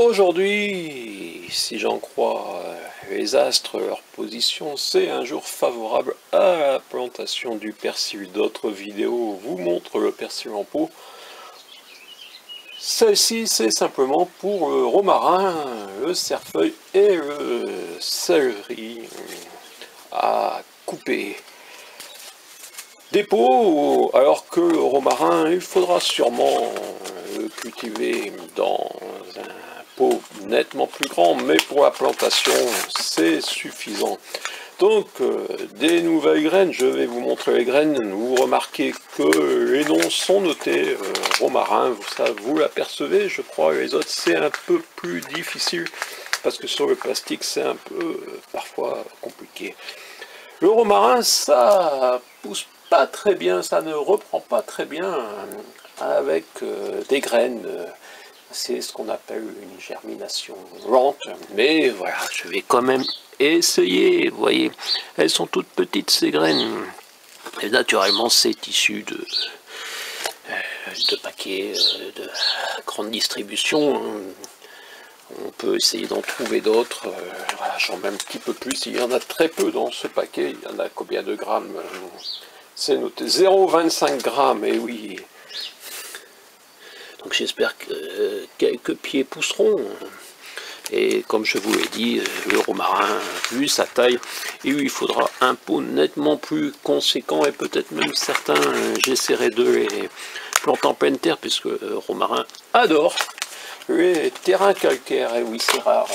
Aujourd'hui, si j'en crois les astres, leur position, c'est un jour favorable à la plantation du persil. D'autres vidéos vous montrent le persil en pot. Celle-ci, c'est simplement pour le romarin, le cerfeuil et le céleri à couper. Des pots, alors que le romarin, il faudra sûrement le cultiver dans un pot nettement plus grand, mais pour la plantation, c'est suffisant. Donc, des nouvelles graines, je vais vous montrer les graines. Vous remarquez que les noms sont notés, romarin, ça vous l'apercevez, je crois, les autres c'est un peu plus difficile, parce que sur le plastique c'est un peu, parfois, compliqué. Le romarin, ça pousse pas très bien, ça ne reprend pas très bien avec des graines. C'est ce qu'on appelle une germination lente, mais voilà, je vais quand même essayer. Vous voyez, elles sont toutes petites ces graines. Et naturellement, c'est issu de paquets de grande distribution. On peut essayer d'en trouver d'autres. Voilà, j'en mets un petit peu plus. Il y en a très peu dans ce paquet. Il y en a combien de grammes? C'est noté 0,25 grammes, et oui. Donc j'espère que quelques pieds pousseront. Et comme je vous l'ai dit, le romarin, vu sa taille, il lui faudra un pot nettement plus conséquent, et peut-être même certains, j'essaierai de les planter en pleine terre, puisque le romarin adore les terrains calcaires, et oui c'est rare.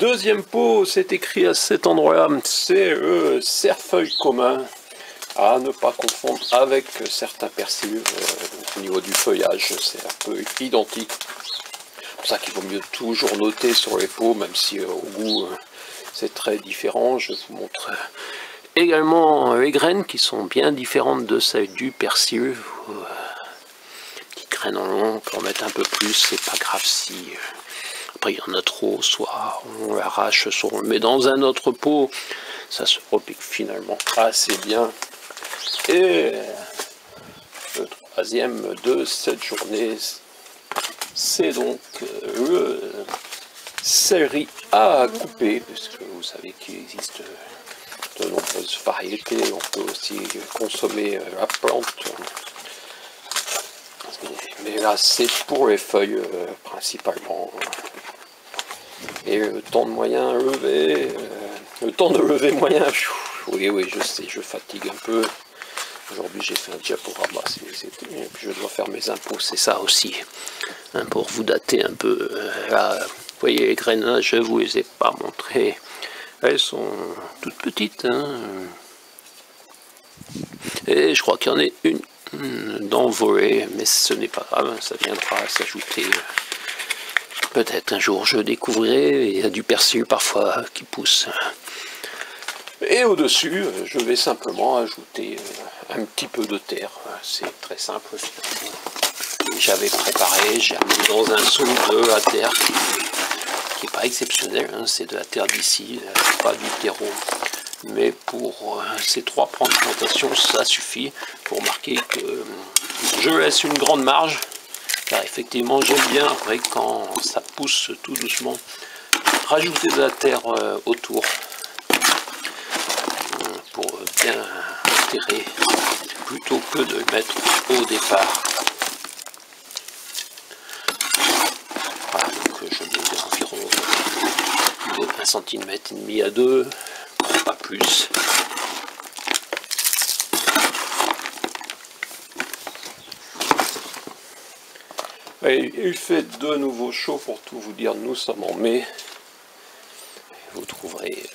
Deuxième pot, c'est écrit à cet endroit-là, c'est le cerfeuil commun, à ne pas confondre avec certains persils. Au niveau du feuillage, c'est un peu identique. C'est pour ça qu'il vaut mieux toujours noter sur les pots, même si au goût c'est très différent. Je vous montre également les graines qui sont bien différentes de celles du persil. Petites graines en long, on peut en mettre un peu plus, c'est pas grave si après il y en a trop, soit on l'arrache, soit on le met dans un autre pot, ça se repique finalement assez bien. Et le troisième de cette journée, c'est donc le céleri à couper, puisque vous savez qu'il existe de nombreuses variétés. On peut aussi consommer la plante, mais là c'est pour les feuilles principalement. Et le temps de moyen levé, le temps de lever moyen, oui je sais, je fatigue un peu. Aujourd'hui j'ai fait un diaporama, et puis je dois faire mes impôts, c'est ça aussi, hein, pour vous dater un peu. Là, vous voyez les graines, là, je ne vous les ai pas montrées, elles sont toutes petites, hein. Et je crois qu'il y en a une d'envolée, mais ce n'est pas grave, ça viendra s'ajouter. Peut-être un jour je découvrirai, il y a du persil parfois qui pousse. Et au-dessus, je vais simplement ajouter un petit peu de terre. C'est très simple finalement. J'avais préparé, j'ai remis dans un seau de la terre qui n'est pas exceptionnelle, hein, c'est de la terre d'ici, pas du terreau. Mais pour ces 3 plantations, ça suffit. Pour remarquer que je laisse une grande marge, car effectivement j'aime bien après quand ça pousse tout doucement, rajouter de la terre autour pour bien enterrer plutôt que de le mettre au départ. Voilà, donc je mets environ 1,5 cm à 2, pas plus. Et il fait de nouveau chaud, pour tout vous dire, nous sommes en mai. Vous trouverez,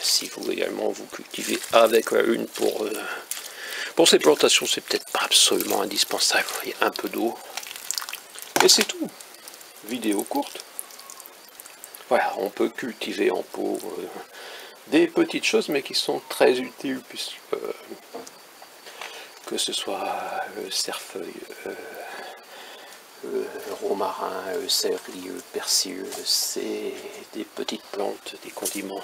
si vous également vous cultivez avec la lune pour ces plantations, c'est peut-être pas absolument indispensable. Il y a un peu d'eau. Et c'est tout. Vidéo courte. Voilà, on peut cultiver en pot des petites choses, mais qui sont très utiles, puisque que ce soit le cerfeuil, le romarin, le céleri, le persil, c'est des petites plantes, des condiments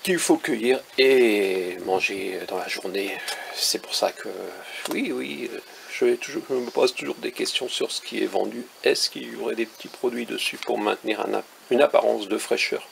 qu'il faut cueillir et manger dans la journée. C'est pour ça que, oui, je me pose toujours des questions sur ce qui est vendu. Est-ce qu'il y aurait des petits produits dessus pour maintenir une apparence de fraîcheur?